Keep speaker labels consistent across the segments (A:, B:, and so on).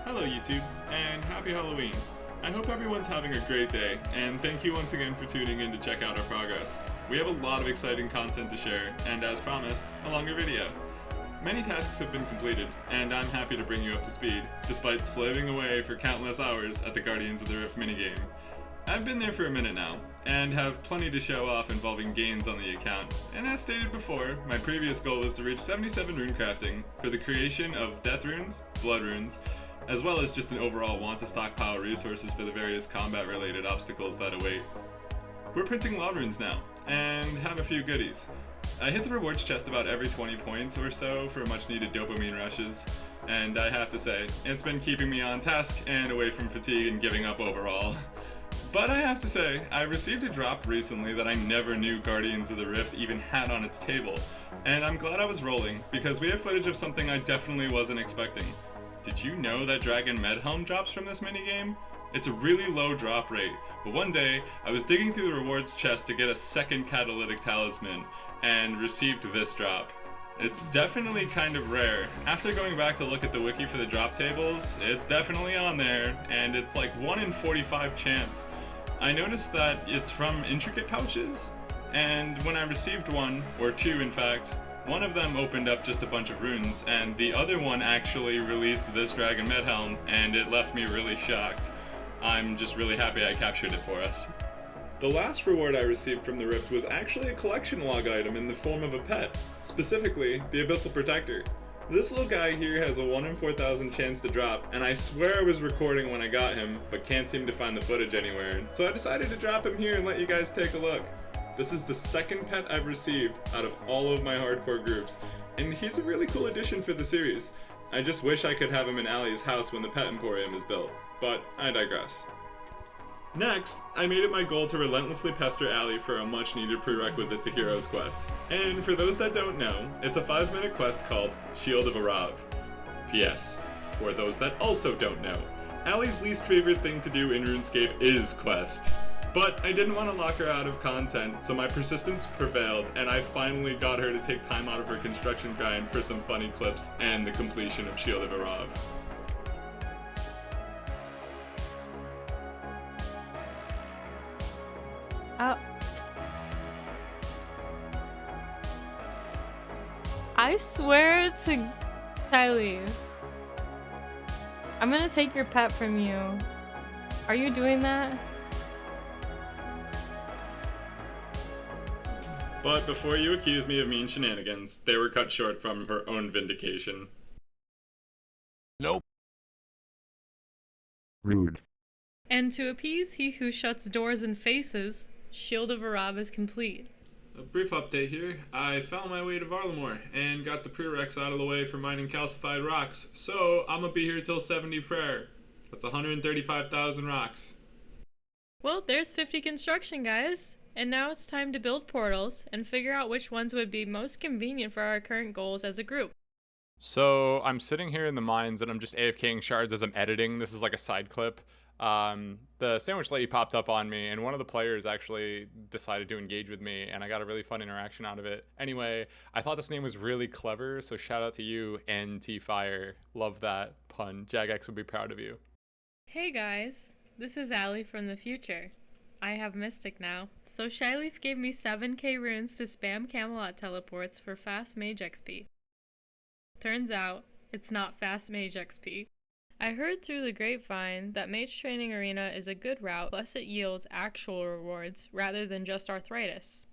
A: Hello YouTube, and happy Halloween. I hope everyone's having a great day, and thank you once again for tuning in to check out our progress. We have a lot of exciting content to share, and as promised, a longer video. Many tasks have been completed, and I'm happy to bring you up to speed, despite slaving away for countless hours at the Guardians of the Rift minigame. I've been there for a minute now, and have plenty to show off involving gains on the account, and as stated before, my previous goal was to reach 77 rune crafting for the creation of death runes, blood runes, as well as just an overall want to stockpile resources for the various combat related obstacles that await. We're printing law runes now, and have a few goodies. I hit the rewards chest about every 20 points or so for much needed dopamine rushes, and I have to say, it's been keeping me on task and away from fatigue and giving up overall. But I have to say, I received a drop recently that I never knew Guardians of the Rift even had on its table, and I'm glad I was rolling, because we have footage of something I definitely wasn't expecting. Did you know that Dragon Med Helm drops from this minigame? It's a really low drop rate, but one day I was digging through the rewards chest to get a second catalytic talisman, and received this drop. It's definitely kind of rare. After going back to look at the wiki for the drop tables, it's definitely on there, and it's like 1 in 45 chance. I noticed that it's from intricate pouches, and when I received one, or two in fact, one of them opened up just a bunch of runes, and the other one actually released this Dragon Med Helm, and it left me really shocked. I'm just really happy I captured it for us. The last reward I received from the Rift was actually a collection log item in the form of a pet, specifically the Abyssal Protector. This little guy here has a 1 in 4,000 chance to drop, and I swear I was recording when I got him, but can't seem to find the footage anywhere, so I decided to drop him here and let you guys take a look. This is the second pet I've received out of all of my hardcore groups, and he's a really cool addition for the series. I just wish I could have him in Allie's house when the Pet Emporium is built, but I digress. Next, I made it my goal to relentlessly pester Allie for a much needed prerequisite to Hero's Quest. And for those that don't know, it's a 5-minute quest called Shield of Arav. P.S. For those that also don't know, Allie's least favorite thing to do in RuneScape is quest. But I didn't want to lock her out of content, so my persistence prevailed, and I finally got her to take time out of her construction grind for some funny clips and the completion of Shield of Arav.
B: I swear to ShyyLeaf, I'm gonna take your pet from you. Are you doing that?
A: But before you accuse me of mean shenanigans, they were cut short from her own vindication.
C: Nope. Rude.
B: And to appease he who shuts doors and faces, Shield of Arav is complete.
A: A brief update here. I found my way to Varlamore and got the prereqs out of the way for mining calcified rocks, so I'm gonna be here till 70 prayer. That's 135,000 rocks.
B: Well, there's 50 construction, guys. And now it's time to build portals and figure out which ones would be most convenient for our current goals as a group.
D: So I'm sitting here in the mines and I'm just AFKing shards as I'm editing. This is like a side clip. The sandwich lady popped up on me and one of the players actually decided to engage with me and I got a really fun interaction out of it. Anyway, I thought this name was really clever, so shout out to you, NT Fire. Love that pun. Jagex would be proud of you.
B: Hey guys, this is Allie from the future. I have Mystic now, so ShyyLeaf gave me 7k runes to spam Camelot teleports for fast mage XP. Turns out, it's not fast mage XP. I heard through the grapevine that Mage Training Arena is a good route, plus it yields actual rewards rather than just arthritis.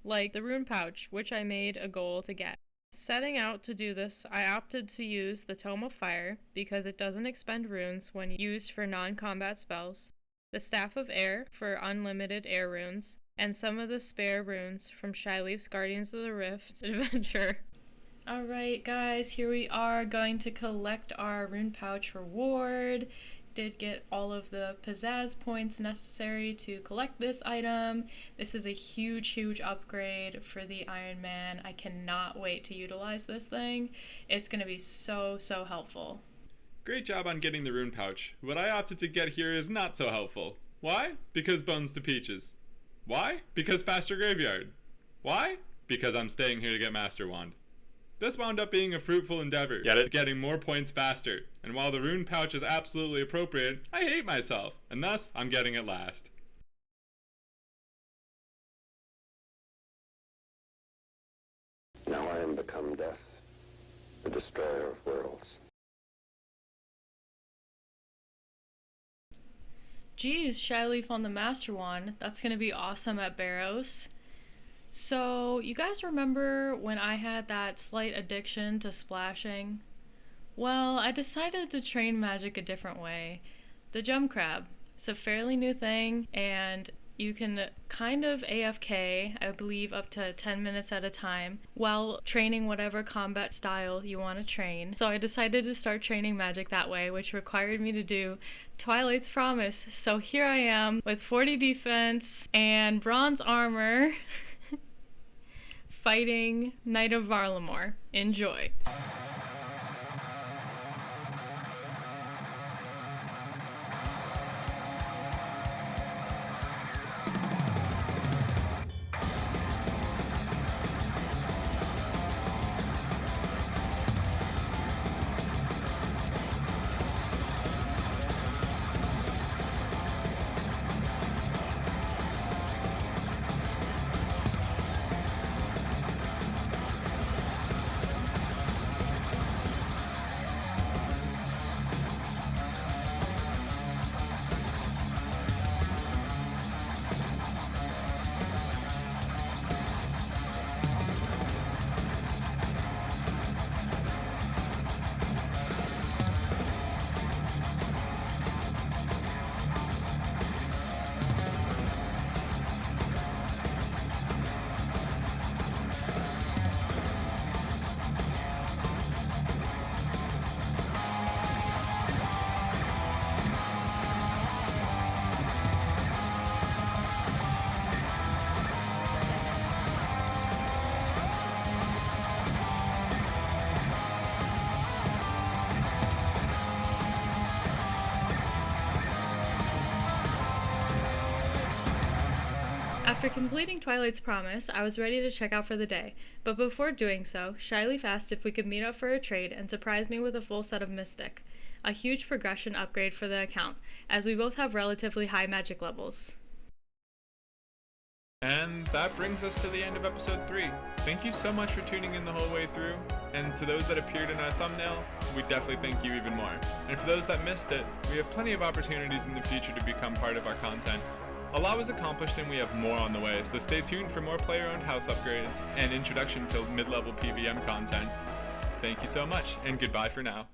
B: Like the rune pouch, which I made a goal to get. Setting out to do this, I opted to use the Tome of Fire because it doesn't expend runes when used for non-combat spells, the Staff of Air for unlimited air runes, and some of the spare runes from ShyyLeaf's Guardians of the Rift adventure. Alright guys, here we are going to collect our rune pouch reward. Did get all of the pizzazz points necessary to collect this item. This is a huge upgrade for the Ironman. I cannot wait to utilize this thing. It's going to be so helpful.
A: Great job on getting the rune pouch. What I opted to get here is not so helpful. Why? Because Bones to Peaches. Why? Because faster graveyard. Why? Because I'm staying here to get Master Wand. This wound up being a fruitful endeavor to getting more points faster, and while the rune pouch is absolutely appropriate, I hate myself, and thus I'm getting it last.
E: Now I am become death, the destroyer of worlds.
B: Geez, ShyyLeaf on the Master Wand. That's gonna be awesome at Barrows. So, you guys remember when I had that slight addiction to splashing? Well, I decided to train magic a different way. The jump crab. It's a fairly new thing, and you can kind of AFK, I believe, up to 10 minutes at a time while training whatever combat style you want to train. So I decided to start training magic that way, which required me to do Twilight's Promise. So here I am with 40 defense and bronze armor fighting Knight of Varlamore. Enjoy. After completing Twilight's Promise, I was ready to check out for the day, but before doing so, ShyyLeaf asked if we could meet up for a trade and surprise me with a full set of Mystic, a huge progression upgrade for the account, as we both have relatively high magic levels.
A: And that brings us to the end of episode 3. Thank you so much for tuning in the whole way through, and to those that appeared in our thumbnail, we definitely thank you even more. And for those that missed it, we have plenty of opportunities in the future to become part of our content. A lot was accomplished and we have more on the way, so stay tuned for more player-owned house upgrades and introduction to mid-level PVM content. Thank you so much, and goodbye for now.